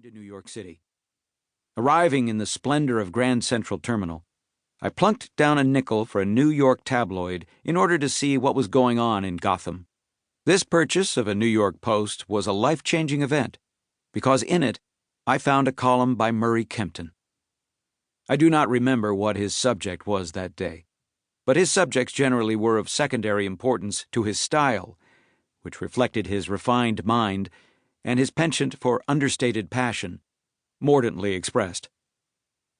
to New York City. Arriving in the splendor of Grand Central Terminal, I plunked down a nickel for a New York tabloid in order to see what was going on in Gotham. This purchase of a New York Post was a life-changing event, because in it I found a column by Murray Kempton. I do not remember what his subject was that day, but his subjects generally were of secondary importance to his style, which reflected his refined mind and his penchant for understated passion, mordantly expressed.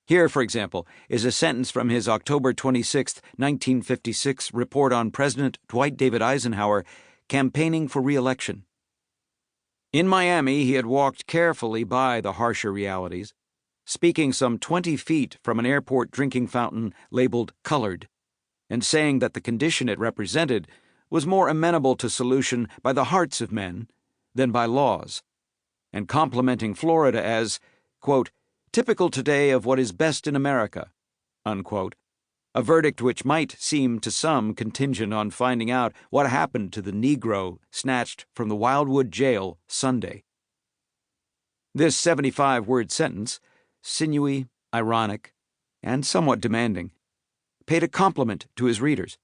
Here, for example, is a sentence from his October 26, 1956 report on President Dwight David Eisenhower campaigning for re-election. In Miami, he had walked carefully by the harsher realities, speaking some 20 feet from an airport drinking fountain labeled colored, and saying that the condition it represented was more amenable to solution by the hearts of men than by laws, and complimenting Florida as, quote, typical today of what is best in America, unquote, a verdict which might seem to some contingent on finding out what happened to the Negro snatched from the Wildwood jail Sunday. This 75-word sentence, sinewy, ironic, and somewhat demanding, paid a compliment to his readers.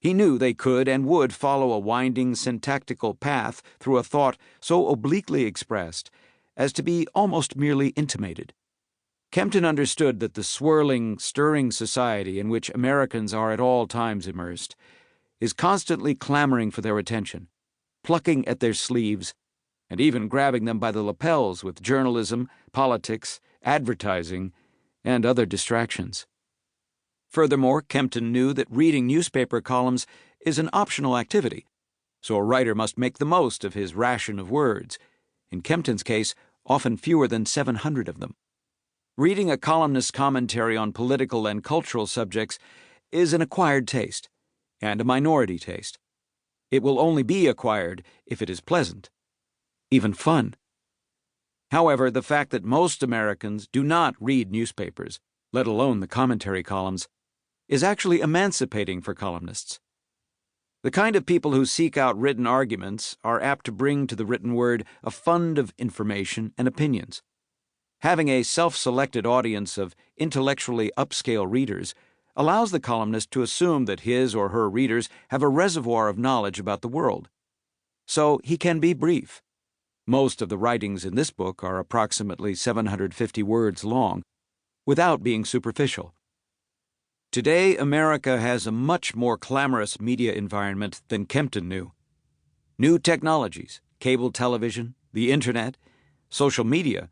He knew they could and would follow a winding syntactical path through a thought so obliquely expressed as to be almost merely intimated. Kempton understood that the swirling, stirring society in which Americans are at all times immersed is constantly clamoring for their attention, plucking at their sleeves, and even grabbing them by the lapels with journalism, politics, advertising, and other distractions. Furthermore, Kempton knew that reading newspaper columns is an optional activity, so a writer must make the most of his ration of words, in Kempton's case, often fewer than 700 of them. Reading a columnist's commentary on political and cultural subjects is an acquired taste, and a minority taste. It will only be acquired if it is pleasant, even fun. However, the fact that most Americans do not read newspapers, let alone the commentary columns, is actually emancipating for columnists. The kind of people who seek out written arguments are apt to bring to the written word a fund of information and opinions. Having a self-selected audience of intellectually upscale readers allows the columnist to assume that his or her readers have a reservoir of knowledge about the world. So he can be brief. Most of the writings in this book are approximately 750 words long, without being superficial. Today, America has a much more clamorous media environment than Kempton knew. New technologies, cable television, the internet, social media,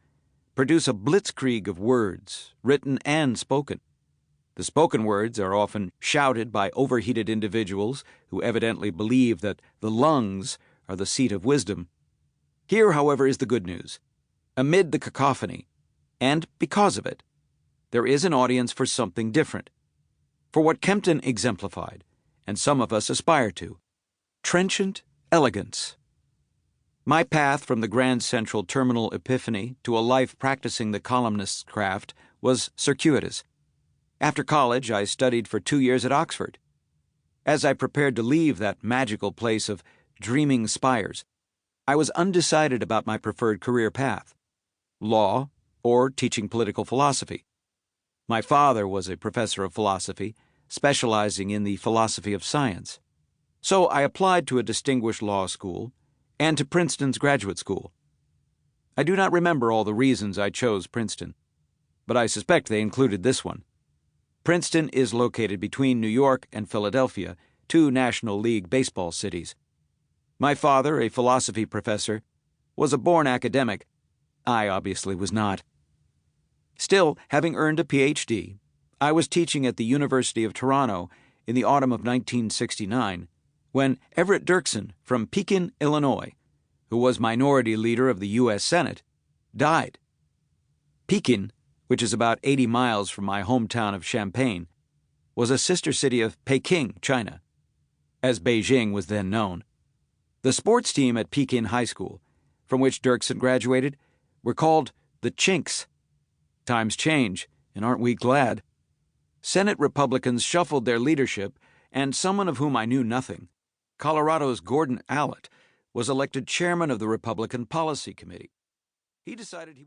produce a blitzkrieg of words, written and spoken. The spoken words are often shouted by overheated individuals who evidently believe that the lungs are the seat of wisdom. Here, however, is the good news. Amid the cacophony, and because of it, there is an audience for something different, for what Kempton exemplified, and some of us aspire to, trenchant elegance. My path from the Grand Central Terminal epiphany to a life practicing the columnist's craft was circuitous. After college, I studied for 2 years at Oxford. As I prepared to leave that magical place of dreaming spires, I was undecided about my preferred career path: law or teaching political philosophy. My father was a professor of philosophy, specializing in the philosophy of science. So I applied to a distinguished law school and to Princeton's graduate school. I do not remember all the reasons I chose Princeton, but I suspect they included this one. Princeton is located between New York and Philadelphia, two National League baseball cities. My father, a philosophy professor, was a born academic. I obviously was not. Still, having earned a Ph.D., I was teaching at the University of Toronto in the autumn of 1969 when Everett Dirksen from Pekin, Illinois, who was minority leader of the U.S. Senate, died. Pekin, which is about 80 miles from my hometown of Champaign, was a sister city of Peking, China, as Beijing was then known. The sports team at Pekin High School, from which Dirksen graduated, were called the Chinks. Times change, and aren't we glad? Senate Republicans shuffled their leadership, and someone of whom I knew nothing, Colorado's Gordon Allott, was elected chairman of the Republican Policy Committee. He decided he